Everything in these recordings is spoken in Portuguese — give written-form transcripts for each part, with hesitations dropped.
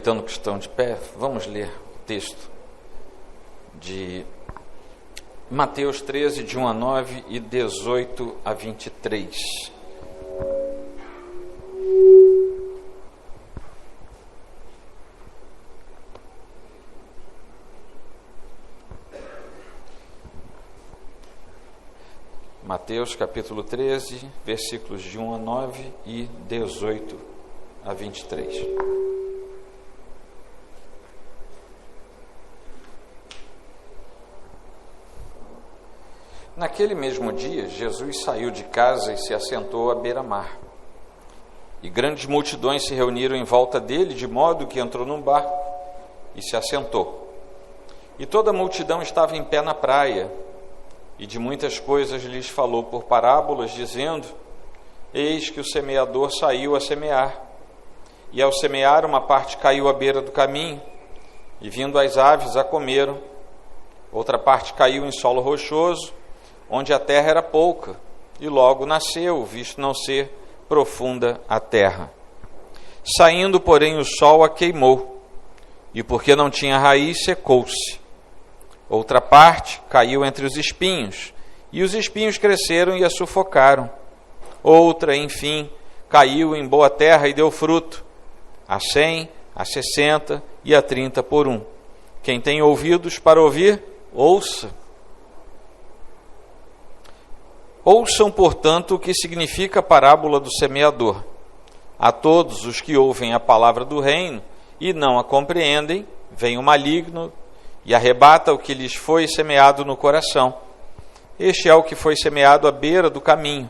Aproveitando que estão de pé, vamos ler o texto de Mateus 13, de 1 a 9 e 18 a 23. Mateus capítulo 13, versículos de 1 a 9 e 18 a 23. Naquele mesmo dia, Jesus saiu de casa e se assentou à beira-mar. E grandes multidões se reuniram em volta dele, de modo que entrou num barco e se assentou. E toda a multidão estava em pé na praia, e de muitas coisas lhes falou por parábolas, dizendo: Eis que o semeador saiu a semear. E ao semear, uma parte caiu à beira do caminho, e vindo as aves a comeram. Outra parte caiu em solo rochoso, onde a terra era pouca, e logo nasceu, visto não ser profunda a terra. Saindo, porém, o sol a queimou, e porque não tinha raiz, secou-se. Outra parte caiu entre os espinhos, e os espinhos cresceram e a sufocaram. Outra, enfim, caiu em boa terra e deu fruto, a 100, a 60 e a 30 por um. Quem tem ouvidos para ouvir, ouça. Ouçam, portanto, o que significa a parábola do semeador. A todos os que ouvem a palavra do reino e não a compreendem, vem o maligno e arrebata o que lhes foi semeado no coração. Este é o que foi semeado à beira do caminho.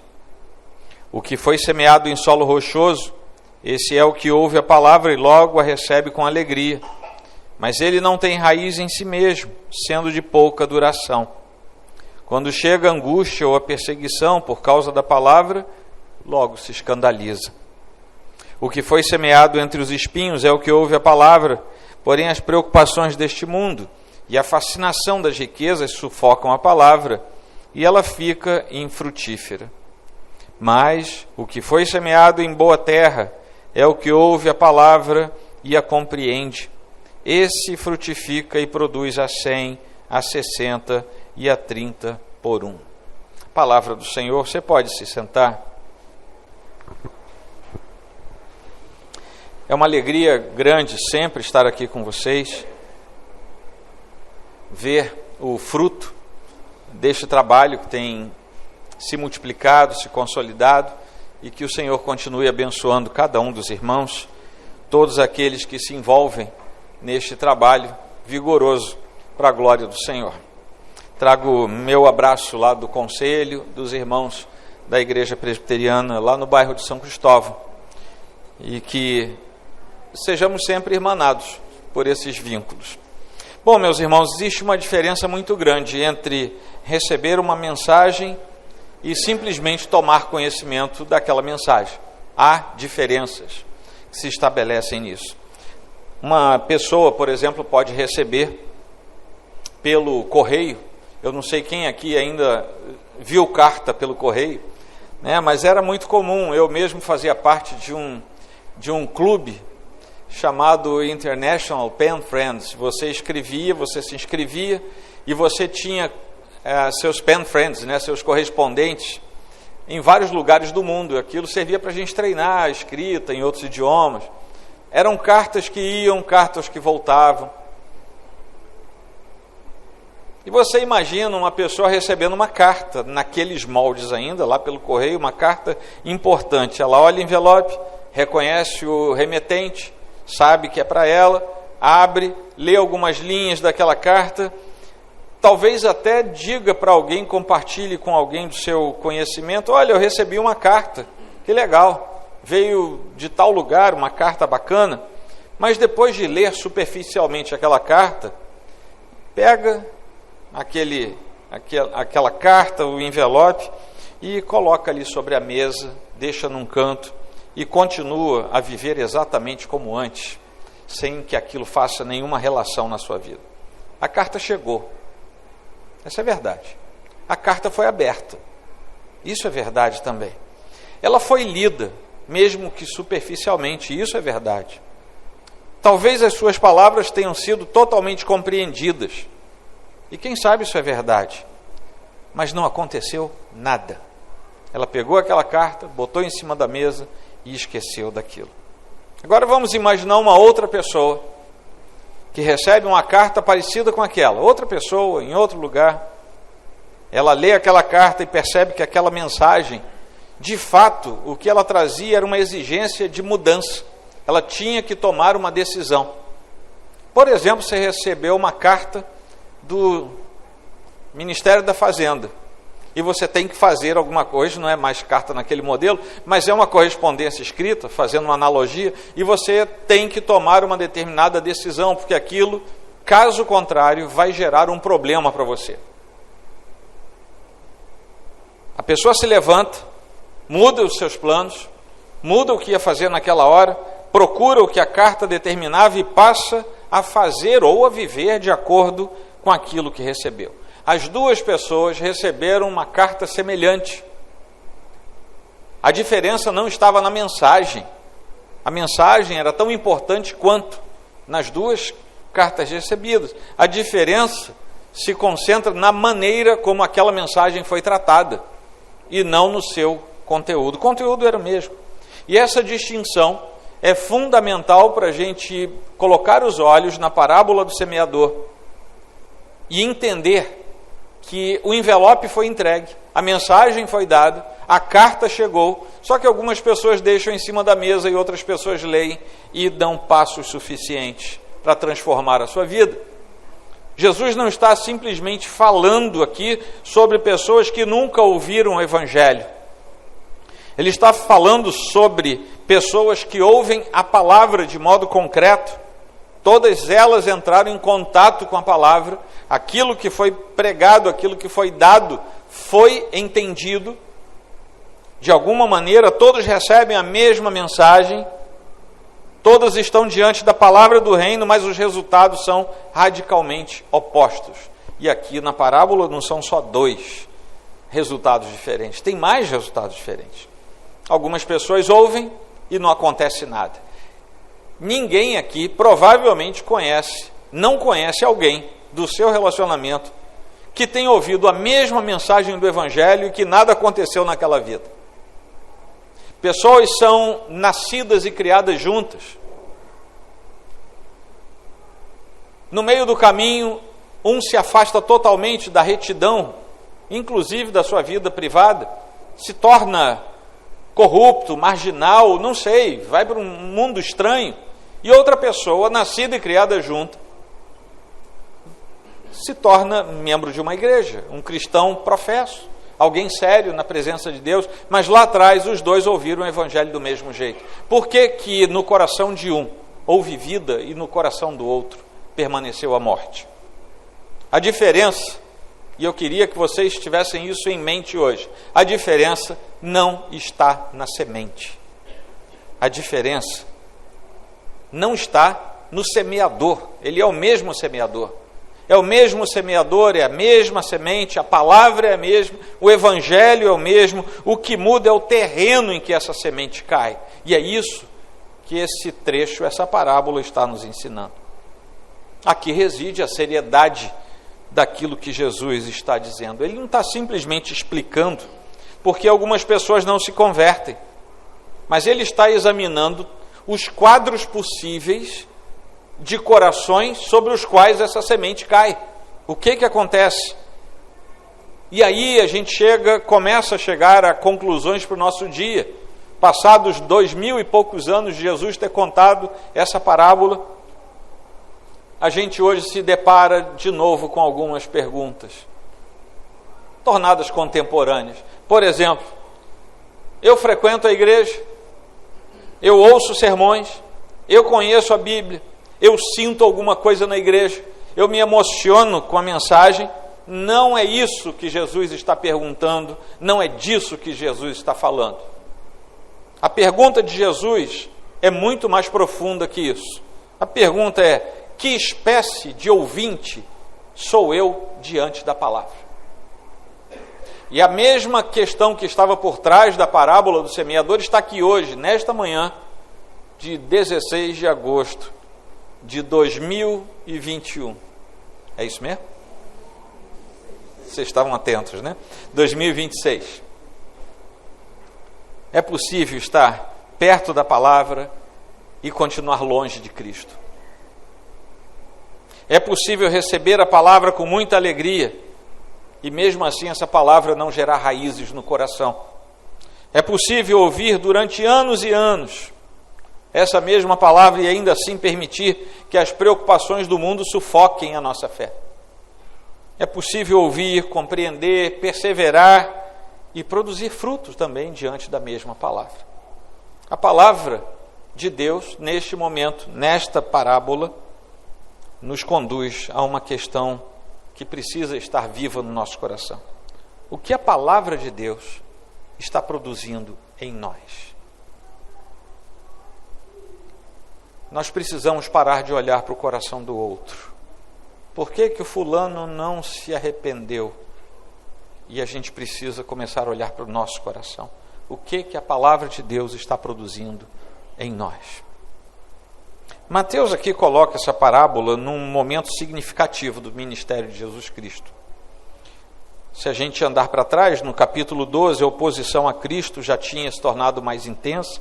O que foi semeado em solo rochoso, esse é o que ouve a palavra e logo a recebe com alegria. Mas ele não tem raiz em si mesmo, sendo de pouca duração. Quando chega a angústia ou a perseguição por causa da palavra, logo se escandaliza. O que foi semeado entre os espinhos é o que ouve a palavra, porém as preocupações deste mundo e a fascinação das riquezas sufocam a palavra e ela fica infrutífera. Mas o que foi semeado em boa terra é o que ouve a palavra e a compreende. Esse frutifica e produz a 100, a 60 e a 30 por um. Palavra do Senhor, você pode se sentar. É uma alegria grande sempre estar aqui com vocês, ver o fruto deste trabalho que tem se multiplicado, se consolidado, e que o Senhor continue abençoando cada um dos irmãos, todos aqueles que se envolvem neste trabalho vigoroso para a glória do Senhor. Trago meu abraço lá do conselho, dos irmãos da Igreja Presbiteriana, lá no bairro de São Cristóvão, e que sejamos sempre irmanados por esses vínculos. Bom, meus irmãos, existe uma diferença muito grande entre receber uma mensagem e simplesmente tomar conhecimento daquela mensagem. Há diferenças que se estabelecem nisso. Uma pessoa, por exemplo, pode receber pelo correio. Eu não sei quem aqui ainda viu carta pelo correio, né? Mas era muito comum. Eu mesmo fazia parte de um clube chamado International Pen Friends. Você escrevia, você se inscrevia e você tinha seus pen friends, né? Seus correspondentes em vários lugares do mundo. Aquilo servia para a gente treinar a escrita em outros idiomas. Eram cartas que iam, cartas que voltavam. E você imagina uma pessoa recebendo uma carta, naqueles moldes ainda, lá pelo correio, uma carta importante. Ela olha o envelope, reconhece o remetente, sabe que é para ela, abre, lê algumas linhas daquela carta, talvez até diga para alguém, compartilhe com alguém do seu conhecimento: olha, eu recebi uma carta, que legal, veio de tal lugar, uma carta bacana. Mas depois de ler superficialmente aquela carta, pega aquela carta, o envelope, e coloca ali sobre a mesa, deixa num canto e continua a viver exatamente como antes, sem que aquilo faça nenhuma relação na sua vida. A carta chegou. Essa é verdade. A carta foi aberta. Isso é verdade também. Ela foi lida, mesmo que superficialmente. Isso é verdade. Talvez as suas palavras tenham sido totalmente compreendidas. E quem sabe isso é verdade. Mas não aconteceu nada. Ela pegou aquela carta, botou em cima da mesa e esqueceu daquilo. Agora vamos imaginar uma outra pessoa que recebe uma carta parecida com aquela. Outra pessoa, em outro lugar. Ela lê aquela carta e percebe que aquela mensagem, de fato, o que ela trazia era uma exigência de mudança. Ela tinha que tomar uma decisão. Por exemplo, você recebeu uma carta do Ministério da Fazenda e você tem que fazer alguma coisa, não é mais carta naquele modelo, mas é uma correspondência escrita, fazendo uma analogia, e você tem que tomar uma determinada decisão, porque aquilo, caso contrário, vai gerar um problema para você. A pessoa se levanta, muda os seus planos, muda o que ia fazer naquela hora, procura o que a carta determinava e passa a fazer ou a viver de acordo com aquilo que recebeu. As duas pessoas receberam uma carta semelhante. A diferença não estava na mensagem. A mensagem era tão importante quanto nas duas cartas recebidas. A diferença se concentra na maneira como aquela mensagem foi tratada e não no seu conteúdo. O conteúdo era o mesmo. E essa distinção é fundamental para a gente colocar os olhos na parábola do semeador e entender que o envelope foi entregue, a mensagem foi dada, a carta chegou, só que algumas pessoas deixam em cima da mesa e outras pessoas leem e dão passos suficientes para transformar a sua vida. Jesus não está simplesmente falando aqui sobre pessoas que nunca ouviram o Evangelho. Ele está falando sobre pessoas que ouvem a palavra de modo concreto. Todas elas entraram em contato com a palavra, aquilo que foi pregado, aquilo que foi dado, foi entendido. De alguma maneira, todos recebem a mesma mensagem, todas estão diante da palavra do reino, mas os resultados são radicalmente opostos. E aqui na parábola não são só dois resultados diferentes, tem mais resultados diferentes. Algumas pessoas ouvem e não acontece nada. Ninguém aqui provavelmente não conhece alguém do seu relacionamento que tenha ouvido a mesma mensagem do Evangelho e que nada aconteceu naquela vida. Pessoas são nascidas e criadas juntas. No meio do caminho, um se afasta totalmente da retidão, inclusive da sua vida privada, se torna corrupto, marginal, não sei, vai para um mundo estranho. E outra pessoa, nascida e criada junto, se torna membro de uma igreja, um cristão professo, alguém sério na presença de Deus, mas lá atrás os dois ouviram o Evangelho do mesmo jeito. Por que que no coração de um houve vida e no coração do outro permaneceu a morte? A diferença, e eu queria que vocês tivessem isso em mente hoje, a diferença não está na semente. A diferença não está no semeador. Ele é o mesmo semeador. É o mesmo semeador, é a mesma semente, a palavra é a mesma, o Evangelho é o mesmo, o que muda é o terreno em que essa semente cai. E é isso que esse trecho, essa parábola está nos ensinando. Aqui reside a seriedade daquilo que Jesus está dizendo. Ele não está simplesmente explicando, porque algumas pessoas não se convertem, mas ele está examinando os quadros possíveis de corações sobre os quais essa semente cai. O que acontece? E aí a gente começa a chegar a conclusões para o nosso dia. Passados 2000 e poucos anos de Jesus ter contado essa parábola, a gente hoje se depara de novo com algumas perguntas, tornadas contemporâneas. Por exemplo, eu frequento a igreja, eu ouço sermões, eu conheço a Bíblia, eu sinto alguma coisa na igreja, eu me emociono com a mensagem. Não é isso que Jesus está perguntando, não é disso que Jesus está falando. A pergunta de Jesus é muito mais profunda que isso. A pergunta é: que espécie de ouvinte sou eu diante da palavra? E a mesma questão que estava por trás da parábola do semeador está aqui hoje, nesta manhã de 16 de agosto de 2021. É isso mesmo? Vocês estavam atentos, né? 2026. É possível estar perto da palavra e continuar longe de Cristo. É possível receber a palavra com muita alegria e mesmo assim essa palavra não gerar raízes no coração. É possível ouvir durante anos e anos essa mesma palavra e ainda assim permitir que as preocupações do mundo sufoquem a nossa fé. É possível ouvir, compreender, perseverar e produzir frutos também diante da mesma palavra. A palavra de Deus, neste momento, nesta parábola, nos conduz a uma questão que precisa estar viva no nosso coração. O que a palavra de Deus está produzindo em nós? Nós precisamos parar de olhar para o coração do outro. Por que que o fulano não se arrependeu? E a gente precisa começar a olhar para o nosso coração. O que que a palavra de Deus está produzindo em nós? Mateus aqui coloca essa parábola num momento significativo do ministério de Jesus Cristo. Se a gente andar para trás, no capítulo 12, a oposição a Cristo já tinha se tornado mais intensa.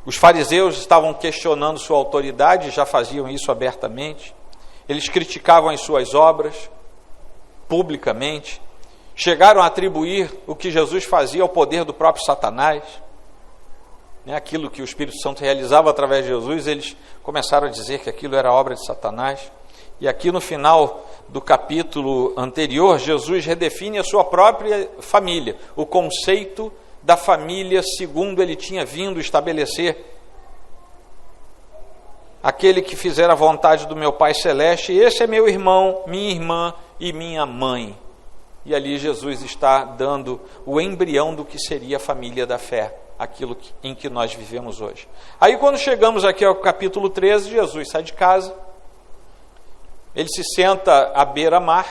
Os fariseus estavam questionando sua autoridade, já faziam isso abertamente. Eles criticavam as suas obras publicamente. Chegaram a atribuir o que Jesus fazia ao poder do próprio Satanás. Aquilo que o Espírito Santo realizava através de Jesus, eles começaram a dizer que aquilo era obra de Satanás. E aqui no final do capítulo anterior, Jesus redefine a sua própria família, o conceito da família segundo ele tinha vindo estabelecer. Aquele que fizer a vontade do meu Pai Celeste, esse é meu irmão, minha irmã e minha mãe. E ali Jesus está dando o embrião do que seria a família da fé, aquilo em que nós vivemos hoje. Aí quando chegamos aqui ao capítulo 13, Jesus sai de casa, ele se senta à beira-mar.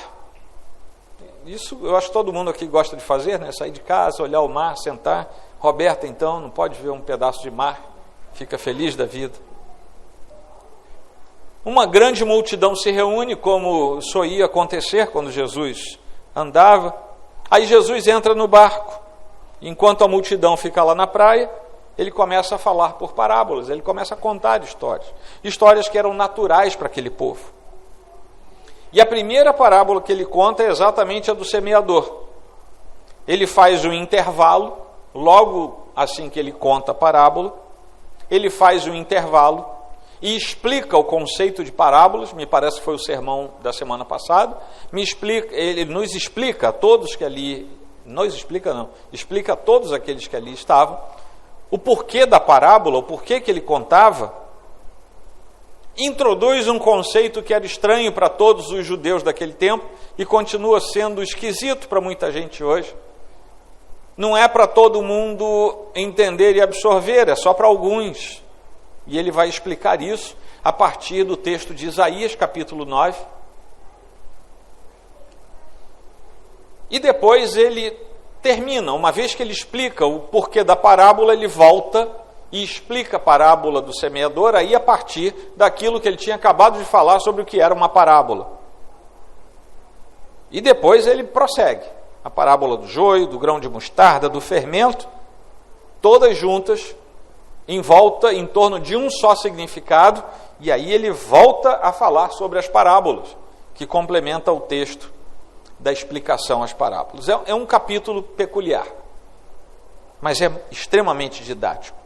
Isso eu acho que todo mundo aqui gosta de fazer, né? Sair de casa, olhar o mar, sentar. Roberta, então, não pode ver um pedaço de mar, fica feliz da vida. Uma grande multidão se reúne, como só ia acontecer quando Jesus andava. Aí Jesus entra no barco. Enquanto a multidão fica lá na praia, ele começa a falar por parábolas, ele começa a contar histórias que eram naturais para aquele povo. E a primeira parábola que ele conta é exatamente a do semeador. Ele faz um intervalo, logo assim que ele conta a parábola, ele faz um intervalo e explica o conceito de parábolas, me parece que foi o sermão da semana passada, ele nos explica a todos que ali, explica a todos aqueles que ali estavam, o porquê da parábola, o porquê que ele contava, introduz um conceito que era estranho para todos os judeus daquele tempo e continua sendo esquisito para muita gente hoje. Não é para todo mundo entender e absorver, é só para alguns. E ele vai explicar isso a partir do texto de Isaías, capítulo 9. E depois ele termina, uma vez que ele explica o porquê da parábola, ele volta e explica a parábola do semeador, aí a partir daquilo que ele tinha acabado de falar sobre o que era uma parábola. E depois ele prossegue. A parábola do joio, do grão de mostarda, do fermento, todas juntas, em volta, em torno de um só significado, e aí ele volta a falar sobre as parábolas, que complementa o texto da explicação às parábolas. É um capítulo peculiar, mas é extremamente didático.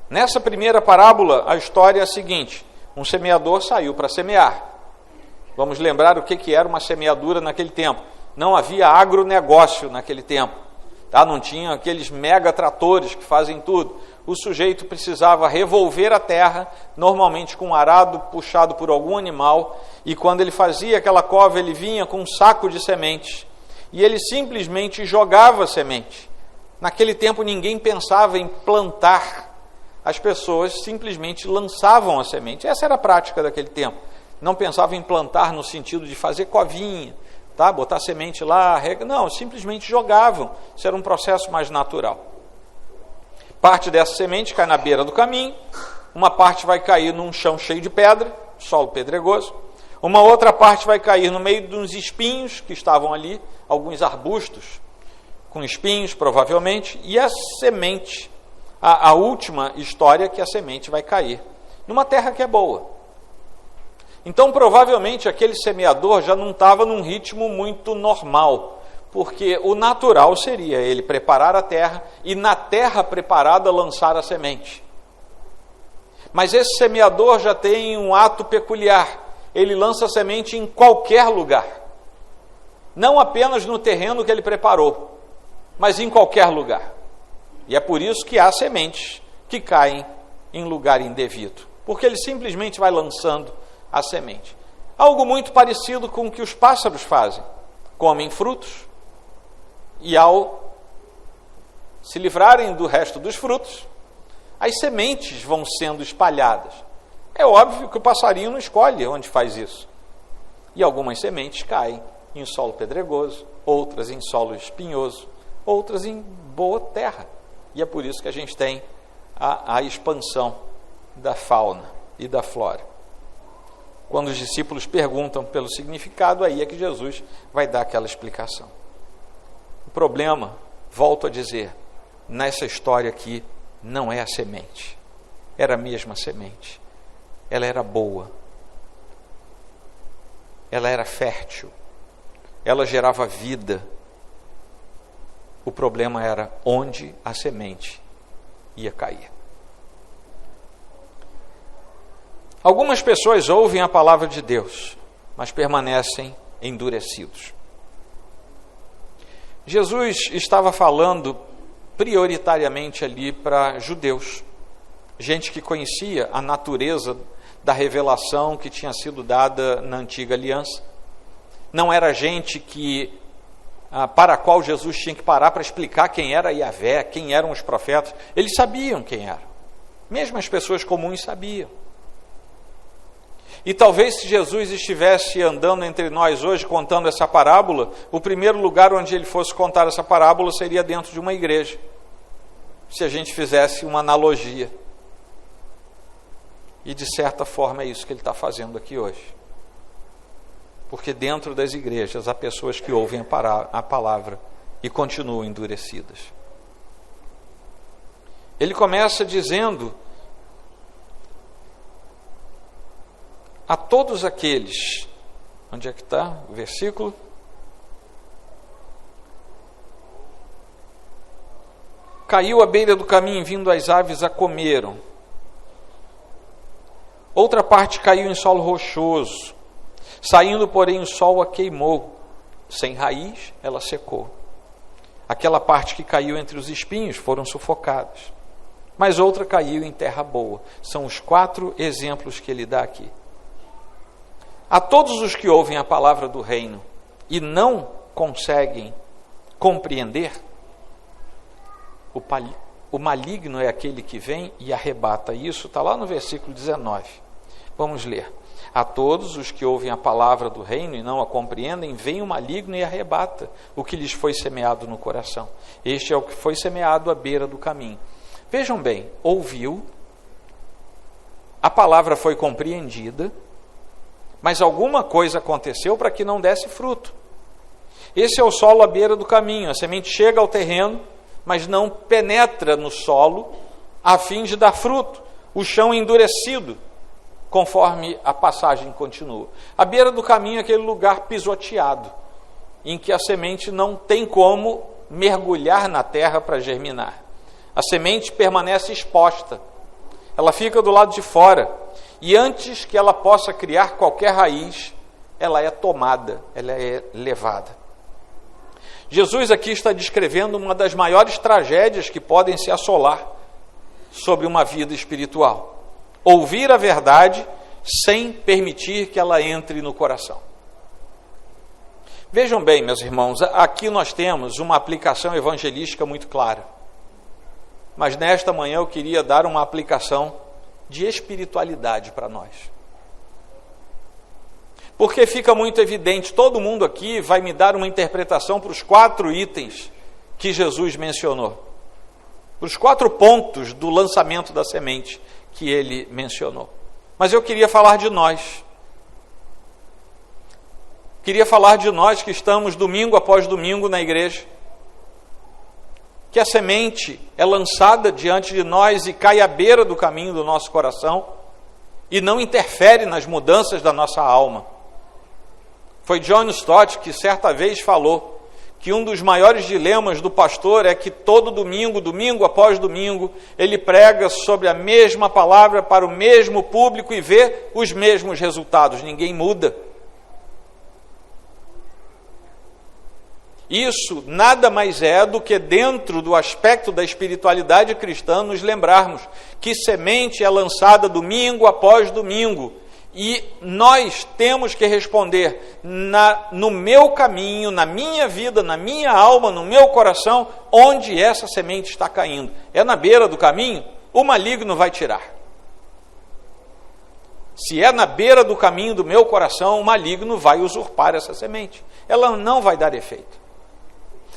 Nessa primeira parábola, a história é a seguinte: um semeador saiu para semear. Vamos lembrar o que era uma semeadura naquele tempo. Não havia agronegócio naquele tempo. Tá? Não tinha aqueles mega tratores que fazem tudo. O sujeito precisava revolver a terra, normalmente com um arado puxado por algum animal, e quando ele fazia aquela cova, ele vinha com um saco de sementes, e ele simplesmente jogava semente. Naquele tempo ninguém pensava em plantar. As pessoas simplesmente lançavam a semente. Essa era a prática daquele tempo. Não pensavam em plantar no sentido de fazer covinha, tá? Botar semente lá, não, simplesmente jogavam. Isso era um processo mais natural. Parte dessa semente cai na beira do caminho, uma parte vai cair num chão cheio de pedra, solo pedregoso, uma outra parte vai cair no meio de uns espinhos que estavam ali, alguns arbustos com espinhos, provavelmente, e a semente, a última história que a semente vai cair numa terra que é boa. Então, provavelmente, aquele semeador já não estava num ritmo muito normal, porque o natural seria ele preparar a terra e, na terra preparada, lançar a semente. Mas esse semeador já tem um ato peculiar. Ele lança a semente em qualquer lugar. Não apenas no terreno que ele preparou, mas em qualquer lugar. E é por isso que há sementes que caem em lugar indevido, porque ele simplesmente vai lançando a semente. Algo muito parecido com o que os pássaros fazem. Comem frutos e, ao se livrarem do resto dos frutos, as sementes vão sendo espalhadas. É óbvio que o passarinho não escolhe onde faz isso. E algumas sementes caem em solo pedregoso, outras em solo espinhoso, outras em boa terra. E é por isso que a gente tem a expansão da fauna e da flora. Quando os discípulos perguntam pelo significado, aí é que Jesus vai dar aquela explicação. O problema, volto a dizer, nessa história aqui, não é a semente. Era a mesma semente. Ela era boa. Ela era fértil. Ela gerava vida. O problema era onde a semente ia cair. Algumas pessoas ouvem a palavra de Deus, mas permanecem endurecidos. Jesus estava falando prioritariamente ali para judeus, gente que conhecia a natureza da revelação que tinha sido dada na antiga aliança. Não era gente para a qual Jesus tinha que parar para explicar quem era Yahvé, quem eram os profetas. Eles sabiam quem eram. Mesmo as pessoas comuns sabiam. E talvez se Jesus estivesse andando entre nós hoje contando essa parábola, o primeiro lugar onde ele fosse contar essa parábola seria dentro de uma igreja. Se a gente fizesse uma analogia. E de certa forma é isso que ele está fazendo aqui hoje. Porque dentro das igrejas há pessoas que ouvem a palavra e continuam endurecidas. Ele começa dizendo: a todos aqueles, onde é que está o versículo? Caiu à beira do caminho, vindo as aves a comeram. Outra parte caiu em solo rochoso. Saindo, porém, o sol a queimou. Sem raiz, ela secou. Aquela parte que caiu entre os espinhos foram sufocadas. Mas outra caiu em terra boa. São os 4 exemplos que ele dá aqui. A todos os que ouvem a palavra do reino e não conseguem compreender, o maligno é aquele que vem e arrebata. Isso está lá no versículo 19. Vamos ler. A todos os que ouvem a palavra do reino e não a compreendem, vem o maligno e arrebata o que lhes foi semeado no coração. Este é o que foi semeado à beira do caminho. Vejam bem, ouviu, a palavra foi compreendida, mas alguma coisa aconteceu para que não desse fruto. Esse é o solo à beira do caminho. A semente chega ao terreno, mas não penetra no solo a fim de dar fruto. O chão endurecido, conforme a passagem continua. À beira do caminho é aquele lugar pisoteado, em que a semente não tem como mergulhar na terra para germinar. A semente permanece exposta. Ela fica do lado de fora. E antes que ela possa criar qualquer raiz, ela é tomada, ela é levada. Jesus aqui está descrevendo uma das maiores tragédias que podem se assolar sobre uma vida espiritual. Ouvir a verdade sem permitir que ela entre no coração. Vejam bem, meus irmãos, aqui nós temos uma aplicação evangelística muito clara. Mas nesta manhã eu queria dar uma aplicação de espiritualidade para nós. Porque fica muito evidente, todo mundo aqui vai me dar uma interpretação para os 4 itens que Jesus mencionou. Para os 4 pontos do lançamento da semente que ele mencionou. Mas eu queria falar de nós. Queria falar de nós que estamos domingo após domingo na igreja. Que a semente é lançada diante de nós e cai à beira do caminho do nosso coração e não interfere nas mudanças da nossa alma. Foi John Stott que certa vez falou que um dos maiores dilemas do pastor é que todo domingo, domingo após domingo, ele prega sobre a mesma palavra para o mesmo público e vê os mesmos resultados. Ninguém muda. Isso nada mais é do que, dentro do aspecto da espiritualidade cristã, nos lembrarmos que semente é lançada domingo após domingo. E nós temos que responder no meu caminho, na minha vida, na minha alma, no meu coração, onde essa semente está caindo. É na beira do caminho? O maligno vai tirar. Se é na beira do caminho do meu coração, o maligno vai usurpar essa semente. Ela não vai dar efeito.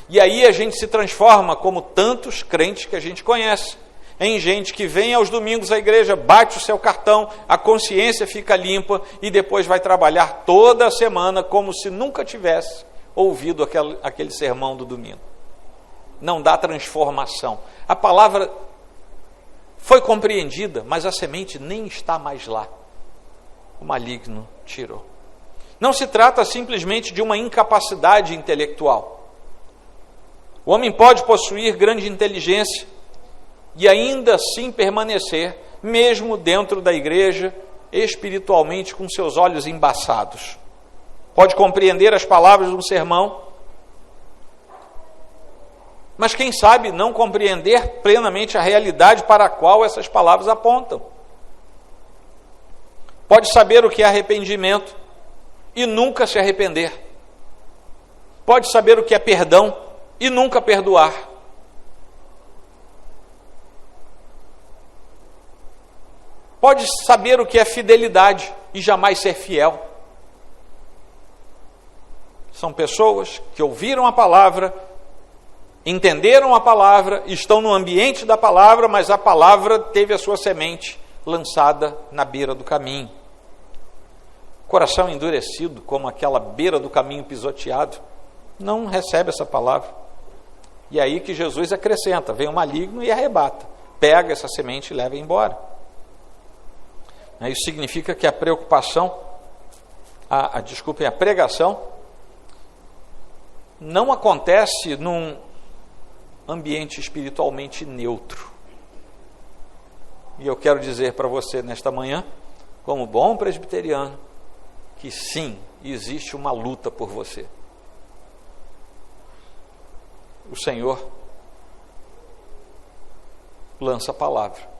E aí a gente se transforma, como tantos crentes que a gente conhece, em gente que vem aos domingos à igreja, bate o seu cartão, a consciência fica limpa e depois vai trabalhar toda a semana como se nunca tivesse ouvido aquele sermão do domingo. Não dá transformação. A palavra foi compreendida, mas a semente nem está mais lá. O maligno tirou. Não se trata simplesmente de uma incapacidade intelectual. O homem pode possuir grande inteligência e ainda assim permanecer, mesmo dentro da igreja, espiritualmente com seus olhos embaçados. Pode compreender as palavras de um sermão, mas quem sabe não compreender plenamente a realidade para a qual essas palavras apontam. Pode saber o que é arrependimento e nunca se arrepender. Pode saber o que é perdão e nunca perdoar. Pode saber o que é fidelidade e jamais ser fiel. São pessoas que ouviram a palavra, entenderam a palavra, estão no ambiente da palavra, mas a palavra teve a sua semente lançada na beira do caminho. Coração endurecido, como aquela beira do caminho pisoteado, não recebe essa palavra. E aí que Jesus acrescenta, vem o maligno e arrebata, pega essa semente e leva embora. Isso significa que a pregação não acontece num ambiente espiritualmente neutro. E eu quero dizer para você nesta manhã, como bom presbiteriano, que sim, existe uma luta por você. O Senhor lança a palavra,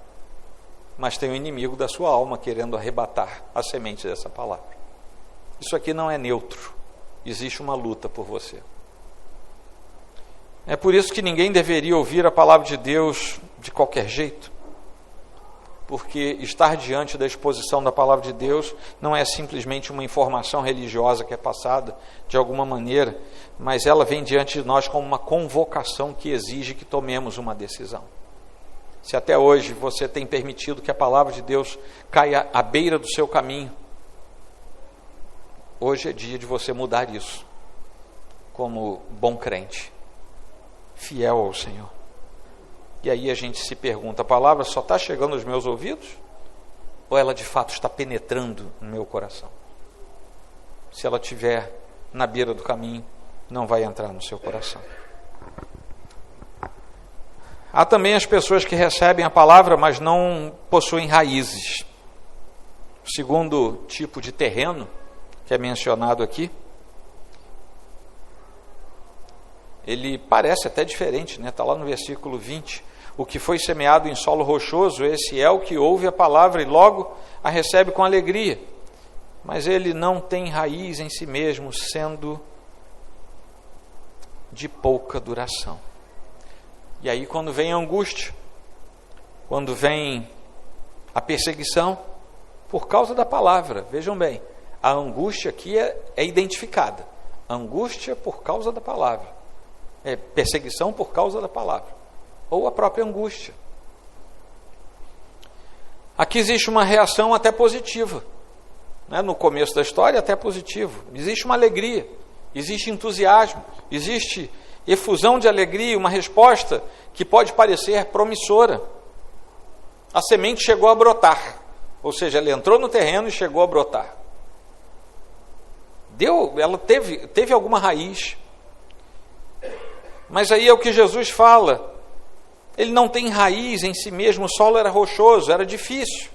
mas tem o inimigo da sua alma querendo arrebatar a semente dessa palavra. Isso aqui não é neutro, existe uma luta por você. É por isso que ninguém deveria ouvir a palavra de Deus de qualquer jeito, porque estar diante da exposição da palavra de Deus não é simplesmente uma informação religiosa que é passada de alguma maneira, mas ela vem diante de nós como uma convocação que exige que tomemos uma decisão. Se até hoje você tem permitido que a palavra de Deus caia à beira do seu caminho, hoje é dia de você mudar isso, como bom crente, fiel ao Senhor. E aí a gente se pergunta, a palavra só está chegando aos meus ouvidos? Ou ela de fato está penetrando no meu coração? Se ela estiver na beira do caminho, não vai entrar no seu coração. Há também as pessoas que recebem a palavra, mas não possuem raízes. O segundo tipo de terreno, que é mencionado aqui, ele parece até diferente, né? Está lá no versículo 20. O que foi semeado em solo rochoso, esse é o que ouve a palavra e logo a recebe com alegria. Mas ele não tem raiz em si mesmo, sendo de pouca duração. E aí quando vem a angústia, quando vem a perseguição, por causa da palavra, vejam bem, a angústia aqui é identificada. A angústia por causa da palavra. É perseguição por causa da palavra. Ou a própria angústia. Aqui existe uma reação até positiva, né? No começo da história até positivo. Existe uma alegria, existe entusiasmo, existe efusão de alegria, uma resposta que pode parecer promissora. A semente chegou a brotar, ou seja, ela entrou no terreno e chegou a brotar. Ela teve alguma raiz. Mas aí é o que Jesus fala. Ele não tem raiz em si mesmo, o solo era rochoso, era difícil.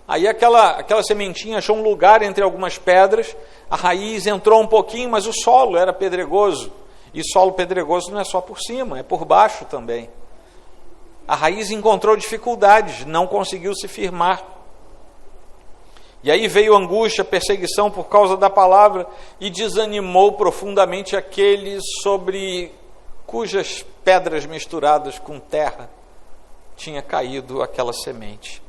Aí aquela sementinha achou um lugar entre algumas pedras, a raiz entrou um pouquinho, mas o solo era pedregoso. E solo pedregoso não é só por cima, é por baixo também. A raiz encontrou dificuldades, não conseguiu se firmar. E aí veio angústia, perseguição por causa da palavra e desanimou profundamente aqueles sobre cujas pedras misturadas com terra tinha caído aquela semente.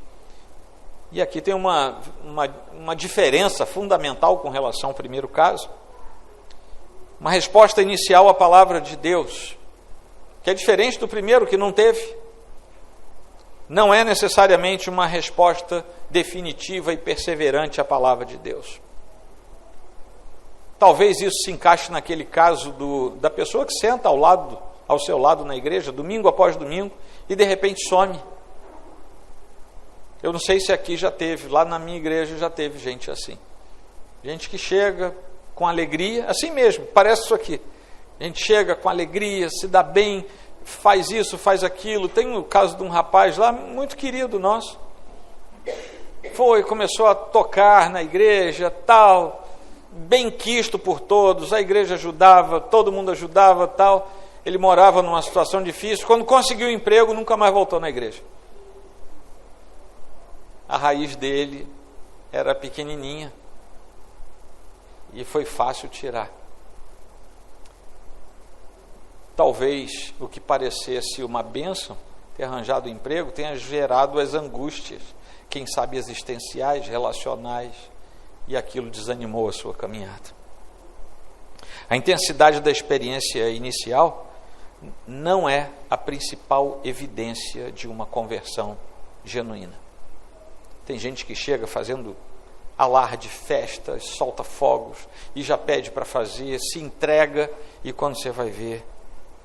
E aqui tem uma diferença fundamental com relação ao primeiro caso. Uma resposta inicial à palavra de Deus, que é diferente do primeiro, que não teve. Não é necessariamente uma resposta definitiva e perseverante à palavra de Deus. Talvez isso se encaixe naquele caso da pessoa que senta ao seu lado na igreja, domingo após domingo, e de repente some. Eu não sei se aqui já teve, lá na minha igreja já teve gente assim. Gente que chega com alegria, assim mesmo, parece isso aqui. A gente chega com alegria, se dá bem, faz isso, faz aquilo. Tem o caso de um rapaz lá, muito querido nosso. Começou a tocar na igreja, tal, bem quisto por todos, a igreja ajudava, todo mundo ajudava, tal. Ele morava numa situação difícil, quando conseguiu emprego, nunca mais voltou na igreja. A raiz dele era pequenininha e foi fácil tirar. Talvez o que parecesse uma bênção, ter arranjado emprego, tenha gerado as angústias, quem sabe existenciais, relacionais, e aquilo desanimou a sua caminhada. A intensidade da experiência inicial não é a principal evidência de uma conversão genuína. Tem gente que chega fazendo alarde, festas, solta fogos, e já pede para fazer, se entrega, e quando você vai ver,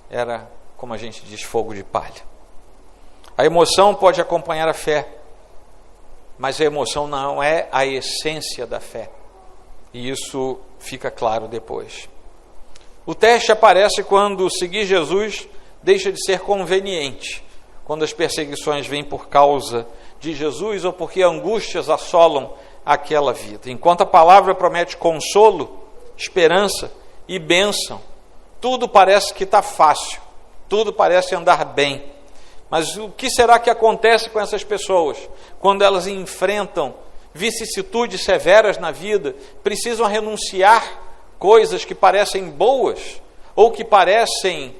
era, como a gente diz, fogo de palha. A emoção pode acompanhar a fé, mas a emoção não é a essência da fé. E isso fica claro depois. O teste aparece quando seguir Jesus deixa de ser conveniente, quando as perseguições vêm por causa de Jesus ou porque angústias assolam aquela vida. Enquanto a palavra promete consolo, esperança e bênção, tudo parece que está fácil, tudo parece andar bem. Mas o que será que acontece com essas pessoas quando elas enfrentam vicissitudes severas na vida, precisam renunciar coisas que parecem boas ou que parecem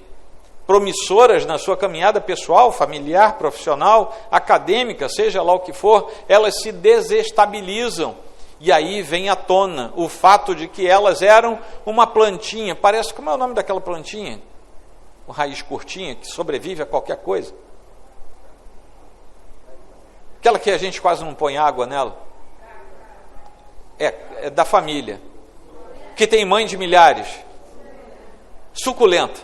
promissoras na sua caminhada pessoal, familiar, profissional, acadêmica, seja lá o que for, elas se desestabilizam. E aí vem à tona o fato de que elas eram uma plantinha, parece, como é o nome daquela plantinha? Uma raiz curtinha, que sobrevive a qualquer coisa. Aquela que a gente quase não põe água nela. É da família. Que tem mãe de milhares. Suculenta.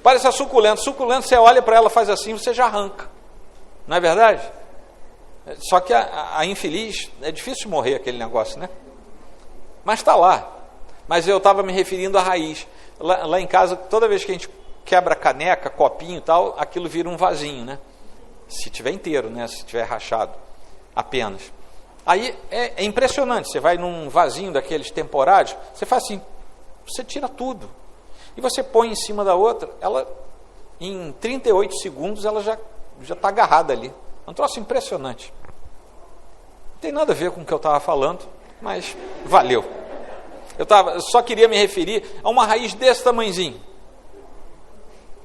Parece a suculenta. Suculenta, você olha para ela, faz assim, você já arranca. Não é verdade? Só que a infeliz, é difícil morrer aquele negócio, né? Mas está lá. Mas eu estava me referindo à raiz. Lá em casa, toda vez que a gente quebra caneca, copinho e tal, aquilo vira um vasinho, né? Se tiver inteiro, né? Se tiver rachado apenas. Aí é impressionante. Você vai num vasinho daqueles temporários, você faz assim, você tira tudo. E você põe em cima da outra, ela, em 38 segundos, ela já está agarrada ali. É um troço impressionante. Não tem nada a ver com o que eu estava falando, mas valeu. Eu só queria me referir a uma raiz desse tamanhozinho.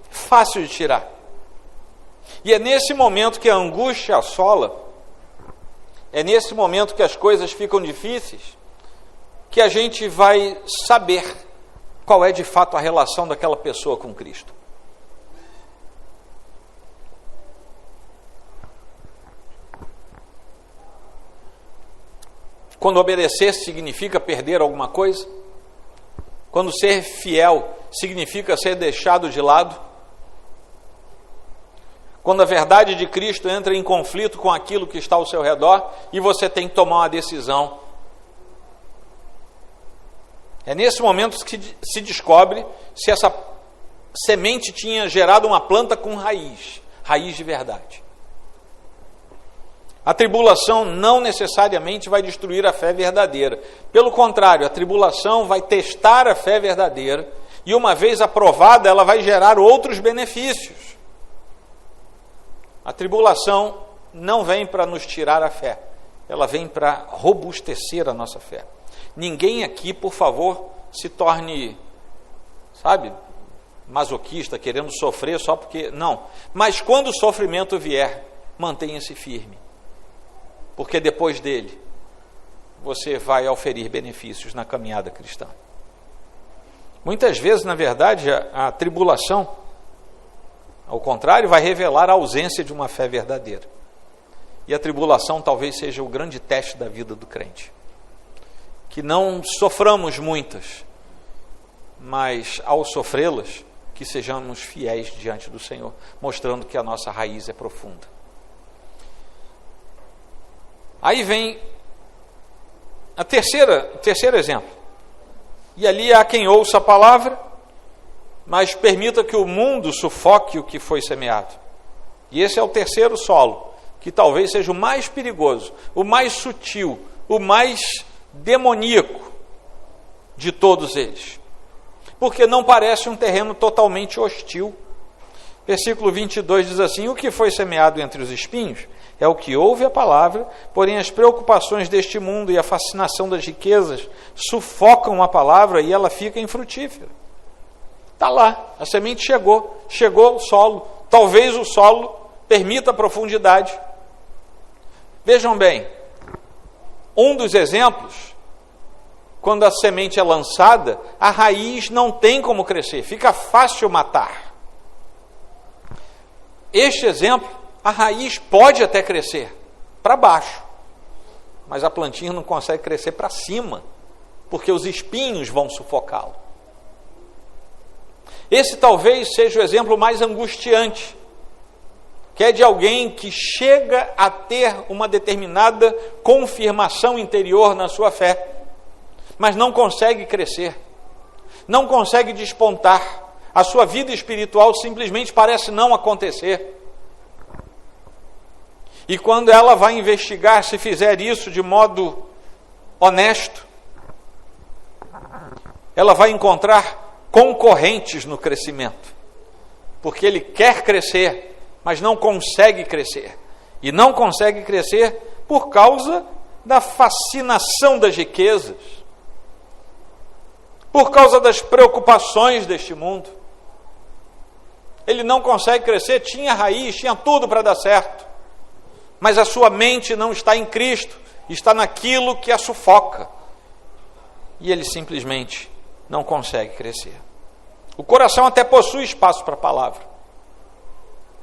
Fácil de tirar. E é nesse momento que a angústia assola, é nesse momento que as coisas ficam difíceis, que a gente vai saber qual é de fato a relação daquela pessoa com Cristo. Quando obedecer significa perder alguma coisa? Quando ser fiel significa ser deixado de lado? Quando a verdade de Cristo entra em conflito com aquilo que está ao seu redor e você tem que tomar uma decisão. É nesse momento que se descobre se essa semente tinha gerado uma planta com raiz de verdade. A tribulação não necessariamente vai destruir a fé verdadeira. Pelo contrário, a tribulação vai testar a fé verdadeira e, uma vez aprovada, ela vai gerar outros benefícios. A tribulação não vem para nos tirar a fé, ela vem para robustecer a nossa fé. Ninguém aqui, por favor, se torne, masoquista, querendo sofrer só porque... Não, mas quando o sofrimento vier, mantenha-se firme, porque depois dele, você vai oferir benefícios na caminhada cristã. Muitas vezes, na verdade, a tribulação, ao contrário, vai revelar a ausência de uma fé verdadeira. E a tribulação talvez seja o grande teste da vida do crente. Que não soframos muitas, mas ao sofrê-las, que sejamos fiéis diante do Senhor, mostrando que a nossa raiz é profunda. Aí vem o terceiro exemplo. E ali há quem ouça a palavra, mas permita que o mundo sufoque o que foi semeado. E esse é o terceiro solo, que talvez seja o mais perigoso, o mais sutil, o mais demoníaco de todos eles. Porque não parece um terreno totalmente hostil. Versículo 22 diz assim: o que foi semeado entre os espinhos é o que ouve a palavra, porém as preocupações deste mundo e a fascinação das riquezas sufocam a palavra e ela fica infrutífera. Está lá, a semente chegou ao solo. Talvez o solo permita a profundidade. Vejam bem, um dos exemplos, quando a semente é lançada, a raiz não tem como crescer, fica fácil matar. Este exemplo, a raiz pode até crescer para baixo, mas a plantinha não consegue crescer para cima, porque os espinhos vão sufocá-lo. Esse talvez seja o exemplo mais angustiante, que é de alguém que chega a ter uma determinada confirmação interior na sua fé, mas não consegue crescer, não consegue despontar, a sua vida espiritual simplesmente parece não acontecer. E quando ela vai investigar, se fizer isso de modo honesto, ela vai encontrar concorrentes no crescimento, porque ele quer crescer, mas não consegue crescer. E não consegue crescer por causa da fascinação das riquezas, por causa das preocupações deste mundo. Ele não consegue crescer, tinha raiz, tinha tudo para dar certo, mas a sua mente não está em Cristo, está naquilo que a sufoca. E ele simplesmente não consegue crescer. O coração até possui espaço para a palavra,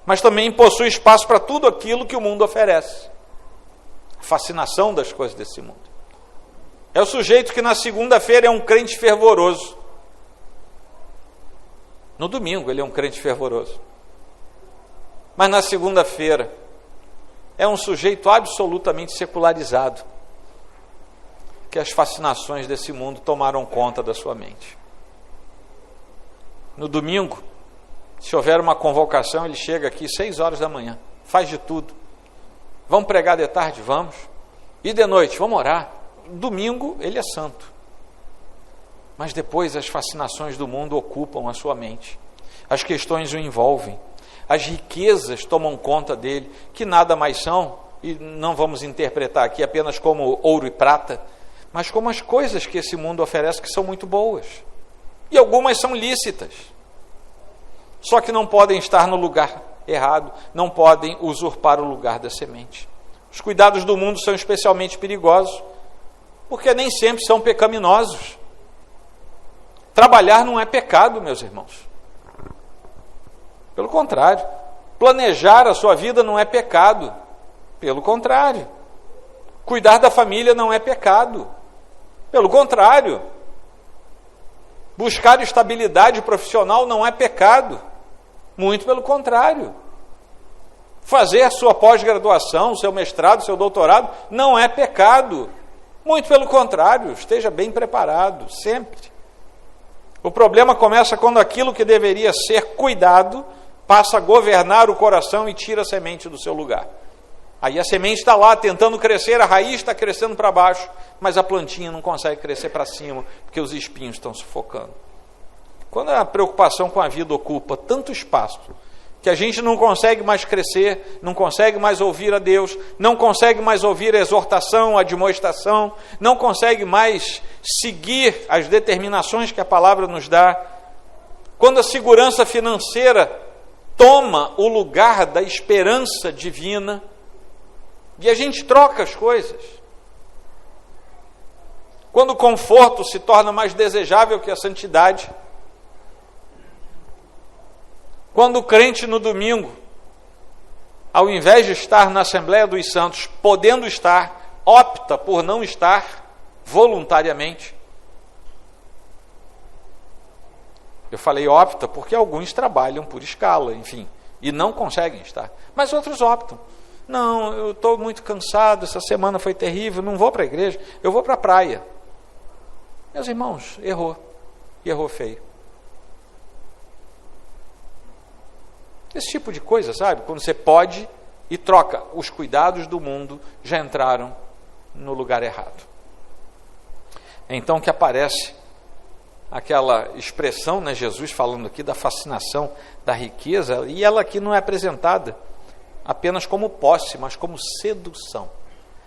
mas também possui espaço para tudo aquilo que o mundo oferece. A fascinação das coisas desse mundo. É o sujeito que na segunda-feira é um crente fervoroso. No domingo ele é um crente fervoroso. Mas na segunda-feira é um sujeito absolutamente secularizado, que as fascinações desse mundo tomaram conta da sua mente. No domingo, se houver uma convocação, ele chega aqui 6 horas da manhã, faz de tudo. Vamos pregar de tarde? Vamos. E de noite? Vamos orar. Domingo, ele é santo. Mas depois as fascinações do mundo ocupam a sua mente. As questões o envolvem. As riquezas tomam conta dele, que nada mais são, e não vamos interpretar aqui apenas como ouro e prata, mas como as coisas que esse mundo oferece, que são muito boas. E algumas são lícitas. Só que não podem estar no lugar errado, não podem usurpar o lugar da semente. Os cuidados do mundo são especialmente perigosos, porque nem sempre são pecaminosos. Trabalhar não é pecado, meus irmãos. Pelo contrário, planejar a sua vida não é pecado. Pelo contrário, Cuidar da família não é pecado. Pelo contrário, buscar estabilidade profissional não é pecado. Muito pelo contrário. Fazer a sua pós-graduação, seu mestrado, seu doutorado, não é pecado. Muito pelo contrário, esteja bem preparado, sempre. O problema começa quando aquilo que deveria ser cuidado passa a governar o coração e tira a semente do seu lugar. Aí a semente está lá tentando crescer, a raiz está crescendo para baixo, mas a plantinha não consegue crescer para cima, porque os espinhos estão sufocando. Quando a preocupação com a vida ocupa tanto espaço, que a gente não consegue mais crescer, não consegue mais ouvir a Deus, não consegue mais ouvir a exortação, a admoestação, não consegue mais seguir as determinações que a palavra nos dá. Quando a segurança financeira toma o lugar da esperança divina, e a gente troca as coisas. Quando o conforto se torna mais desejável que a santidade. Quando o crente no domingo, ao invés de estar na Assembleia dos Santos, podendo estar, opta por não estar voluntariamente. Eu falei opta porque alguns trabalham por escala, enfim, e não conseguem estar. Mas outros optam. Não, eu estou muito cansado, essa semana foi terrível, não vou para a igreja, eu vou para a praia. Meus irmãos, errou. E errou feio. Esse tipo de coisa, sabe? Quando você pode e troca. Os cuidados do mundo já entraram no lugar errado. É então que aparece aquela expressão, né, Jesus falando aqui da fascinação da riqueza, e ela aqui não é apresentada apenas como posse, mas como sedução.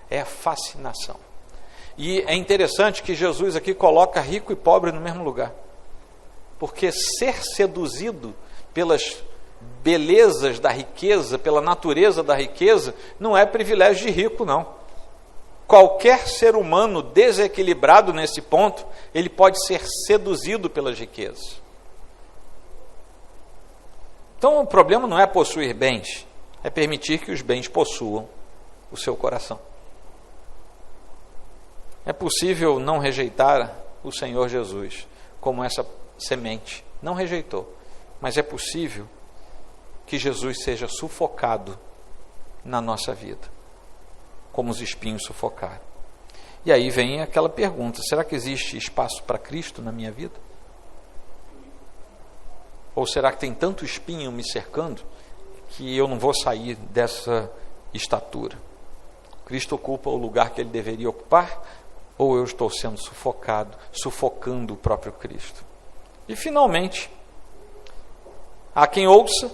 É a fascinação. E é interessante que Jesus aqui coloca rico e pobre no mesmo lugar. Porque ser seduzido pelas belezas da riqueza, pela natureza da riqueza, não é privilégio de rico, não. Qualquer ser humano desequilibrado nesse ponto, ele pode ser seduzido pelas riquezas. Então o problema não é possuir bens, é permitir que os bens possuam o seu coração. É possível não rejeitar o Senhor Jesus como essa semente. Não rejeitou, mas é possível que Jesus seja sufocado na nossa vida, como os espinhos sufocaram. E aí vem aquela pergunta: será que existe espaço para Cristo na minha vida? Ou será que tem tanto espinho me cercando que eu não vou sair dessa estatura? Cristo ocupa o lugar que ele deveria ocupar, ou eu estou sendo sufocado, sufocando o próprio Cristo? E finalmente, há quem ouça,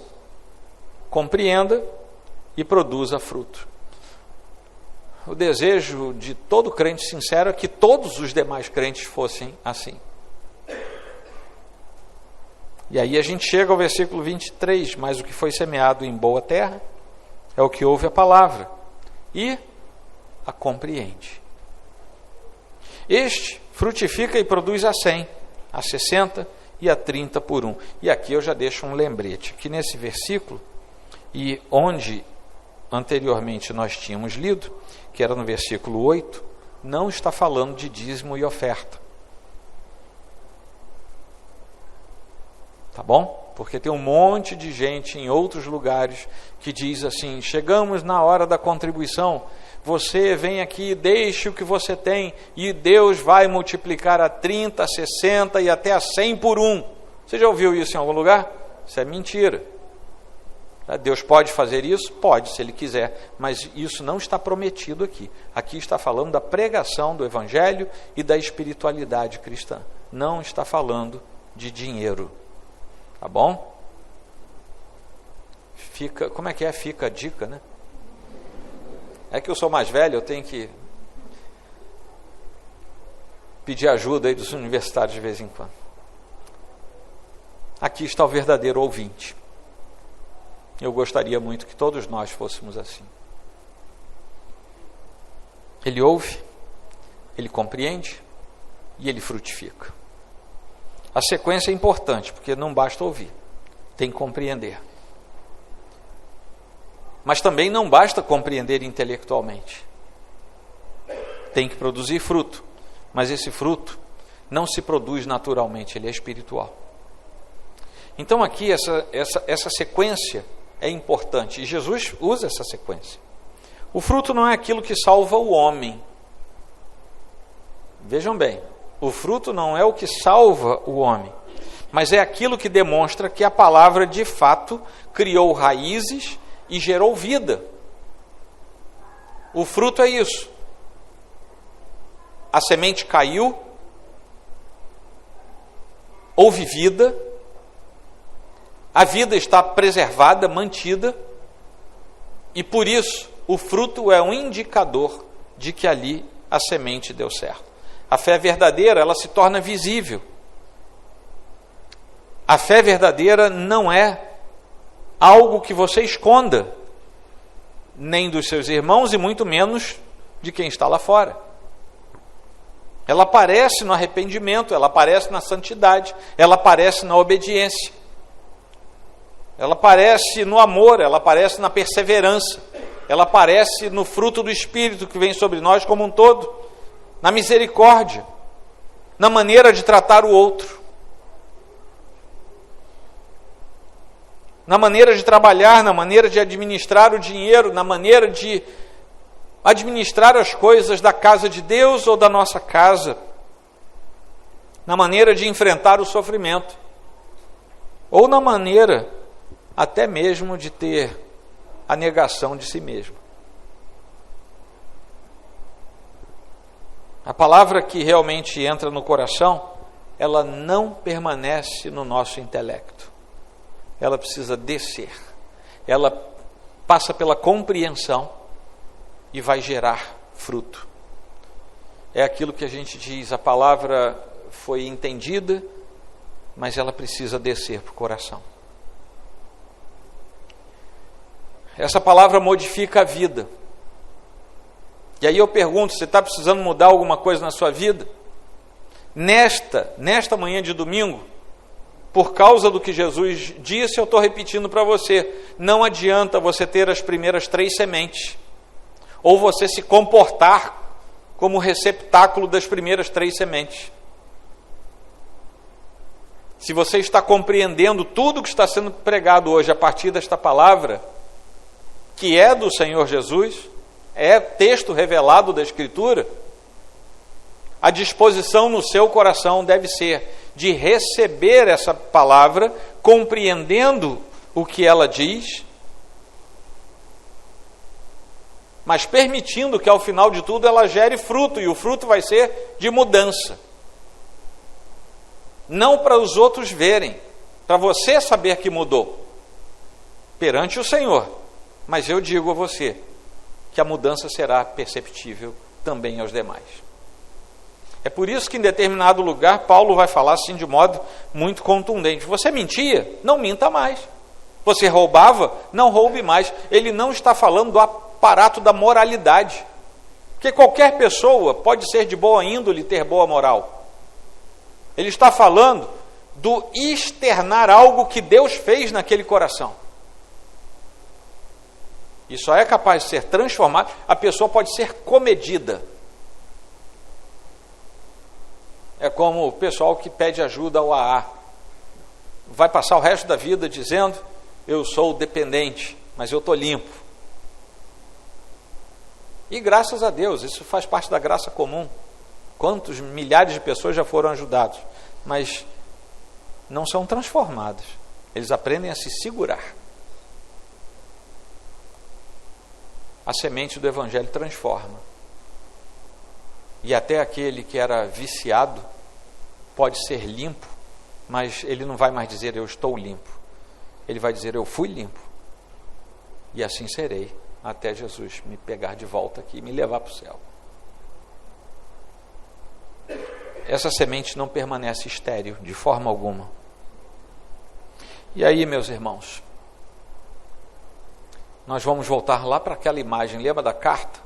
compreenda e produza fruto. O desejo de todo crente sincero é que todos os demais crentes fossem assim. E aí a gente chega ao versículo 23, mas o que foi semeado em boa terra é o que ouve a palavra e a compreende. Este frutifica e produz a 100, a 60 e a 30 por 1. E aqui eu já deixo um lembrete, que nesse versículo, e onde anteriormente nós tínhamos lido, que era no versículo 8, não está falando de dízimo e oferta. Tá bom? Porque tem um monte de gente em outros lugares que diz assim: chegamos na hora da contribuição, você vem aqui, deixe o que você tem e Deus vai multiplicar a 30, a 60 e até a 100 por 1. Você já ouviu isso em algum lugar? Isso é mentira. Deus pode fazer isso? Pode, se Ele quiser, mas isso não está prometido aqui. Aqui está falando da pregação do Evangelho e da espiritualidade cristã. Não está falando de dinheiro. Tá bom? Fica, como é que é? Fica a dica, né? É que eu sou mais velho, eu tenho que pedir ajuda aí dos universitários de vez em quando. Aqui está o verdadeiro ouvinte. Eu gostaria muito que todos nós fôssemos assim. Ele ouve, ele compreende e ele frutifica. A sequência é importante, porque não basta ouvir, tem que compreender. Mas também não basta compreender intelectualmente. tem que produzir fruto, mas esse fruto não se produz naturalmente, ele é espiritual. Então aqui essa sequência é importante, e Jesus usa essa sequência. O fruto não é aquilo que salva o homem. Vejam bem, o fruto não é o que salva o homem, mas é aquilo que demonstra que a palavra de fato criou raízes e gerou vida. O fruto é isso. A semente caiu, houve vida, a vida está preservada, mantida, e por isso o fruto é um indicador de que ali a semente deu certo. A fé verdadeira, ela se torna visível. A fé verdadeira não é algo que você esconda, nem dos seus irmãos e muito menos de quem está lá fora. Ela aparece no arrependimento, ela aparece na santidade, ela aparece na obediência, ela aparece no amor, ela aparece na perseverança, ela aparece no fruto do Espírito que vem sobre nós como um todo, na misericórdia, na maneira de tratar o outro, na maneira de trabalhar, na maneira de administrar o dinheiro, na maneira de administrar as coisas da casa de Deus ou da nossa casa, na maneira de enfrentar o sofrimento, ou na maneira até mesmo de ter a negação de si mesmo. A palavra que realmente entra no coração, ela não permanece no nosso intelecto. Ela precisa descer. Ela passa pela compreensão e vai gerar fruto. É aquilo que a gente diz, a palavra foi entendida, mas ela precisa descer para o coração. Essa palavra modifica a vida. E aí eu pergunto, você está precisando mudar alguma coisa na sua vida? Nesta manhã de domingo, por causa do que Jesus disse, eu estou repetindo para você, não adianta você ter as primeiras 3 sementes, ou você se comportar como receptáculo das primeiras 3 sementes. Se você está compreendendo tudo que está sendo pregado hoje a partir desta palavra, que é do Senhor Jesus, é texto revelado da Escritura, a disposição no seu coração deve ser de receber essa palavra, compreendendo o que ela diz, mas permitindo que ao final de tudo ela gere fruto, e o fruto vai ser de mudança. Não para os outros verem, para você saber que mudou perante o Senhor, mas eu digo a você que a mudança será perceptível também aos demais. É por isso que em determinado lugar Paulo vai falar assim de modo muito contundente: você mentia? Não minta mais. Você roubava? Não roube mais. Ele não está falando do aparato da moralidade, porque qualquer pessoa pode ser de boa índole e ter boa moral. Ele está falando do externar algo que Deus fez naquele coração. E só é capaz de ser transformado, a pessoa pode ser comedida. É como o pessoal que pede ajuda ao AA. Vai passar o resto da vida dizendo, eu sou dependente, mas eu estou limpo. E graças a Deus, isso faz parte da graça comum. Quantos milhares de pessoas já foram ajudados, mas não são transformados. Eles aprendem a se segurar. A semente do Evangelho transforma. E até aquele que era viciado pode ser limpo, mas ele não vai mais dizer eu estou limpo. Ele vai dizer eu fui limpo. E assim serei, até Jesus me pegar de volta aqui e me levar para o céu. Essa semente não permanece estéril de forma alguma. E aí, meus irmãos, nós vamos voltar lá para aquela imagem. Lembra da carta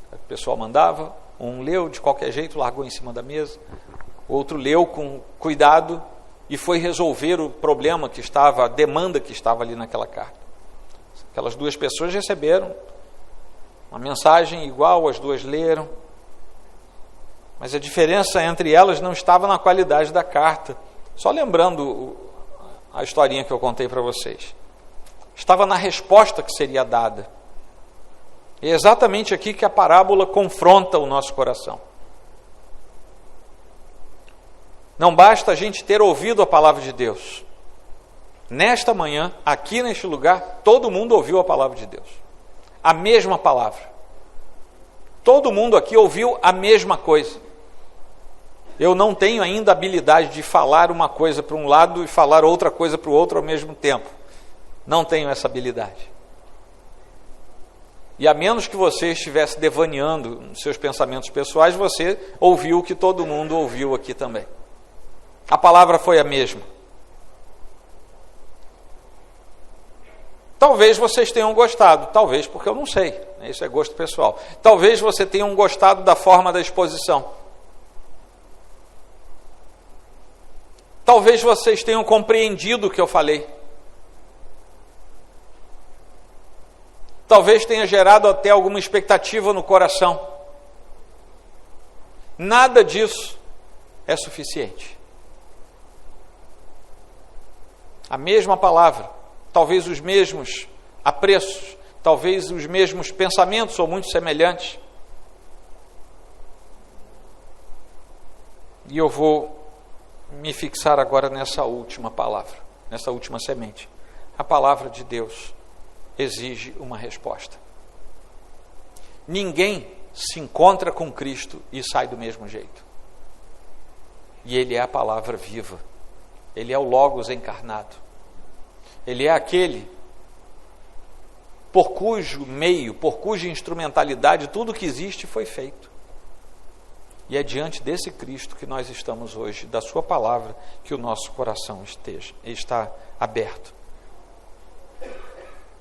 que o pessoal mandava? Um leu de qualquer jeito, largou em cima da mesa. O outro leu com cuidado e foi resolver o problema que estava, a demanda que estava ali naquela carta. Aquelas 2 pessoas receberam uma mensagem igual, as 2 leram, Mas a diferença entre elas não estava na qualidade da carta. Só lembrando a historinha que eu contei para vocês. Estava na resposta que seria dada. É exatamente aqui que a parábola confronta o nosso coração. Não basta a gente ter ouvido a palavra de Deus. Nesta manhã, aqui neste lugar, todo mundo ouviu a palavra de Deus. A mesma palavra. Todo mundo aqui ouviu a mesma coisa. Eu não tenho ainda a habilidade de falar uma coisa para um lado e falar outra coisa para o outro ao mesmo tempo. Não tenho essa habilidade. E a menos que você estivesse devaneando nos seus pensamentos pessoais, você ouviu o que todo mundo ouviu aqui também. A palavra foi a mesma. Talvez vocês tenham gostado, talvez porque eu não sei, isso é gosto pessoal. Talvez vocês tenham gostado da forma da exposição. Talvez vocês tenham compreendido o que eu falei. Talvez tenha gerado até alguma expectativa no coração. Nada disso é suficiente. A mesma palavra, talvez os mesmos apreços, talvez os mesmos pensamentos ou muito semelhantes. E eu vou me fixar agora nessa última palavra, nessa última semente. A palavra de Deus exige uma resposta. Ninguém se encontra com Cristo e sai do mesmo jeito. E Ele é a palavra viva. Ele é o Logos encarnado. Ele é aquele por cujo meio, por cuja instrumentalidade tudo que existe foi feito. E é diante desse Cristo que nós estamos hoje, da sua palavra, que o nosso coração está aberto.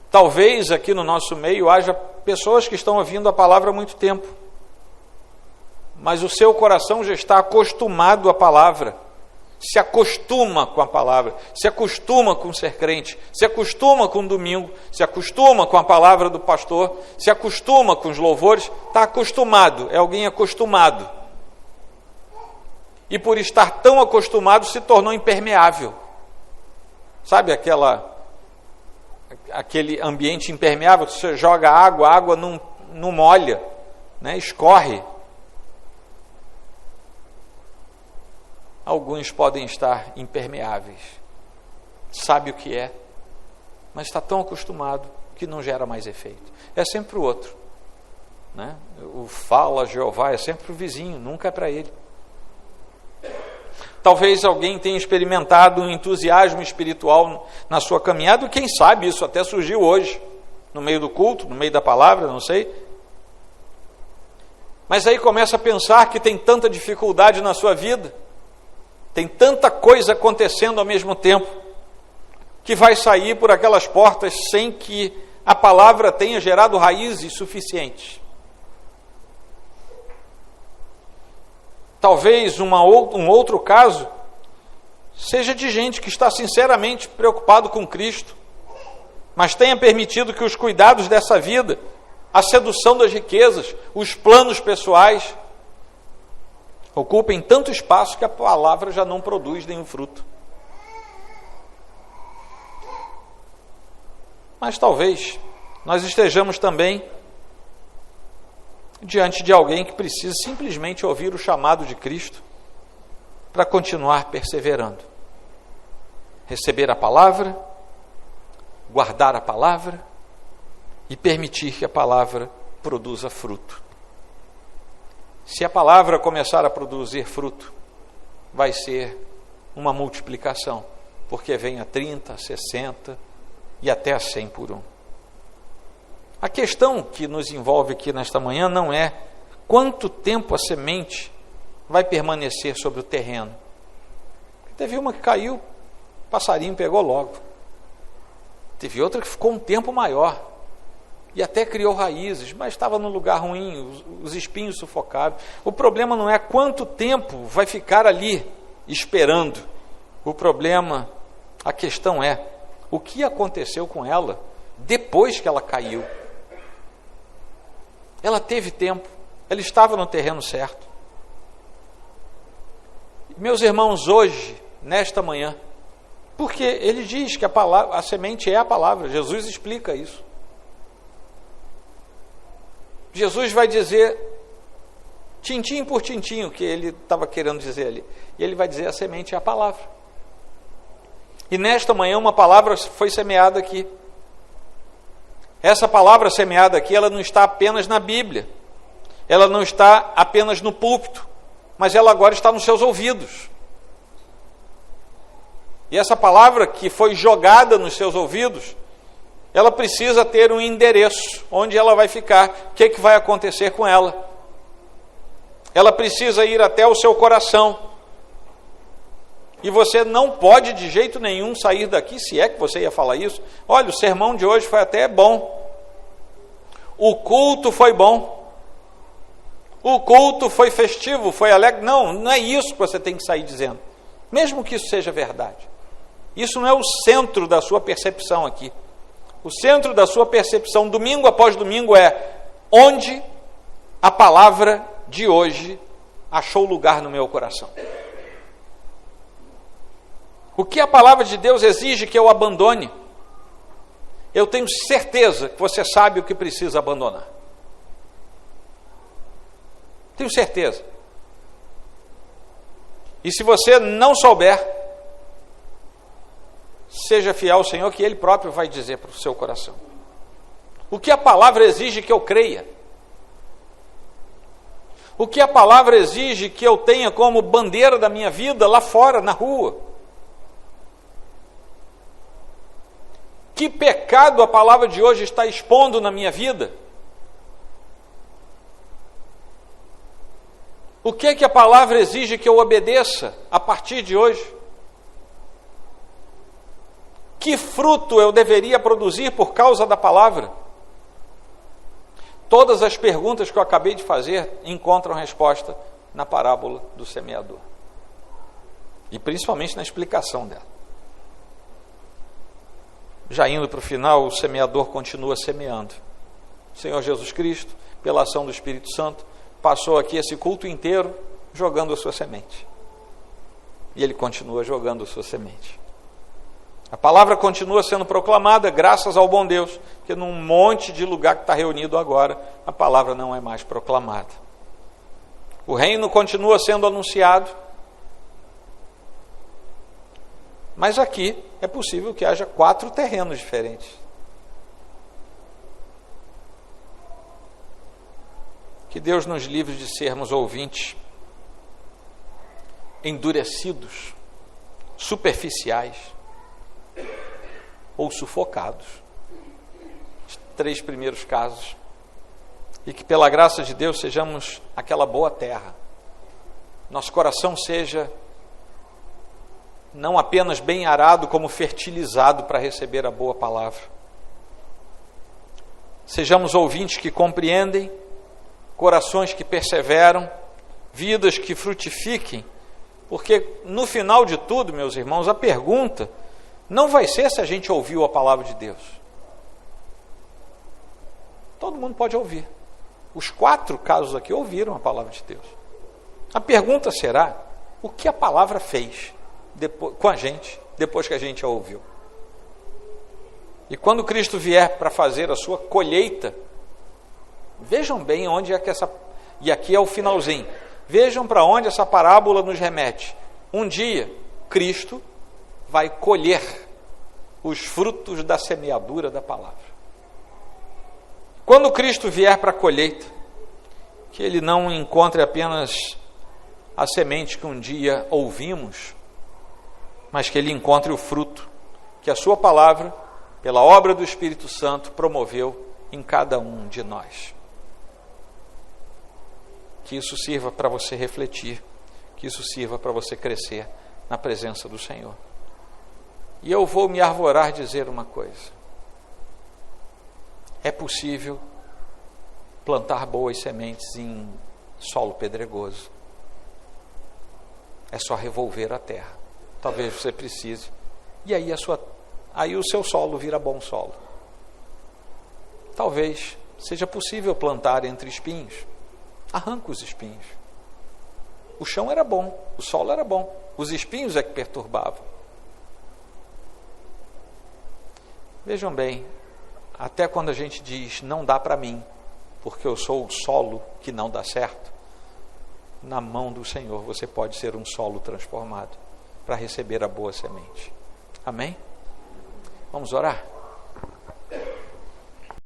Talvez aqui no nosso meio haja pessoas que estão ouvindo a palavra há muito tempo, mas o seu coração já está acostumado à palavra, se acostuma com a palavra, se acostuma com ser crente, se acostuma com o domingo, se acostuma com a palavra do pastor, se acostuma com os louvores, está acostumado, é alguém acostumado. E por estar tão acostumado se tornou impermeável. Sabe aquele ambiente impermeável que você joga água, a água não molha, né? Escorre. Alguns podem estar impermeáveis. Sabe o que é, mas está tão acostumado que não gera mais efeito. É sempre o outro, né? O fala Jeová é sempre o vizinho, nunca é para ele. Talvez alguém tenha experimentado um entusiasmo espiritual na sua caminhada, e quem sabe isso até surgiu hoje, no meio do culto, no meio da palavra, não sei. Mas aí começa a pensar que tem tanta dificuldade na sua vida, tem tanta coisa acontecendo ao mesmo tempo, que vai sair por aquelas portas sem que a palavra tenha gerado raízes suficientes. Talvez um outro caso seja de gente que está sinceramente preocupado com Cristo, mas tenha permitido que os cuidados dessa vida, a sedução das riquezas, os planos pessoais, ocupem tanto espaço que a palavra já não produz nenhum fruto. Mas talvez nós estejamos também diante de alguém que precisa simplesmente ouvir o chamado de Cristo para continuar perseverando. Receber a palavra, guardar a palavra e permitir que a palavra produza fruto. Se a palavra começar a produzir fruto, vai ser uma multiplicação, porque vem a 30, 60 e até a 100 por um. A questão que nos envolve aqui nesta manhã não é quanto tempo a semente vai permanecer sobre o terreno. Teve uma que caiu, o passarinho pegou logo. Teve outra que ficou um tempo maior e até criou raízes, mas estava num lugar ruim, os espinhos sufocaram. O problema não é quanto tempo vai ficar ali esperando. A questão é o que aconteceu com ela depois que ela caiu. Ela teve tempo, ela estava no terreno certo. Meus irmãos, hoje, nesta manhã, porque ele diz que a semente é a palavra, Jesus explica isso. Jesus vai dizer, tintim por tintim, o que ele estava querendo dizer ali. E ele vai dizer, a semente é a palavra. E nesta manhã uma palavra foi semeada aqui. Essa palavra semeada aqui, ela não está apenas na Bíblia. Ela não está apenas no púlpito, mas ela agora está nos seus ouvidos. E essa palavra que foi jogada nos seus ouvidos, ela precisa ter um endereço, onde ela vai ficar, o que vai acontecer com ela. Ela precisa ir até o seu coração. E você não pode de jeito nenhum sair daqui, se é que você ia falar isso. Olha, o sermão de hoje foi até bom. O culto foi bom. O culto foi festivo, foi alegre. Não, não é isso que você tem que sair dizendo. Mesmo que isso seja verdade. Isso não é o centro da sua percepção aqui. O centro da sua percepção, domingo após domingo, é onde a palavra de hoje achou lugar no meu coração. O que a palavra de Deus exige que eu abandone? Eu tenho certeza que você sabe o que precisa abandonar. Tenho certeza. E se você não souber, seja fiel ao Senhor, que Ele próprio vai dizer para o seu coração. O que a palavra exige que eu creia? O que a palavra exige que eu tenha como bandeira da minha vida lá fora, na rua? Que pecado a palavra de hoje está expondo na minha vida? O que a palavra exige que eu obedeça a partir de hoje? Que fruto eu deveria produzir por causa da palavra? Todas as perguntas que eu acabei de fazer encontram resposta na parábola do semeador. E principalmente na explicação dela. Já indo para o final, o semeador continua semeando. O Senhor Jesus Cristo, pela ação do Espírito Santo, passou aqui esse culto inteiro jogando a sua semente. E ele continua jogando a sua semente. A palavra continua sendo proclamada graças ao bom Deus, porque num monte de lugar que está reunido agora, a palavra não é mais proclamada. O reino continua sendo anunciado, mas aqui é possível que haja 4 terrenos diferentes. Que Deus nos livre de sermos ouvintes endurecidos, superficiais, ou sufocados. Os 3 primeiros casos. E que pela graça de Deus sejamos aquela boa terra. Nosso coração seja não apenas bem arado, como fertilizado para receber a boa palavra. Sejamos ouvintes que compreendem, corações que perseveram, vidas que frutifiquem, porque no final de tudo, meus irmãos, a pergunta não vai ser se a gente ouviu a palavra de Deus. Todo mundo pode ouvir. Os 4 casos aqui ouviram a palavra de Deus. A pergunta será, o que a palavra fez com a gente, depois que a gente a ouviu? E quando Cristo vier para fazer a sua colheita, vejam bem onde é que e aqui é o finalzinho, vejam para onde essa parábola nos remete. Um dia, Cristo vai colher os frutos da semeadura da palavra. Quando Cristo vier para a colheita, que Ele não encontre apenas a semente que um dia ouvimos, mas que Ele encontre o fruto que a sua palavra, pela obra do Espírito Santo, promoveu em cada um de nós. Que isso sirva para você refletir, que isso sirva para você crescer na presença do Senhor. E eu vou me arvorar dizer uma coisa. É possível plantar boas sementes em solo pedregoso. É só revolver a terra. Talvez você precise. E aí o seu solo vira bom solo. Talvez seja possível plantar entre espinhos. Arranca os espinhos. O chão era bom, o solo era bom, os espinhos é que perturbavam. Vejam bem, até quando a gente diz não dá para mim, porque eu sou o solo que não dá certo, na mão do Senhor você pode ser um solo transformado para receber a boa semente. Amém? Vamos orar?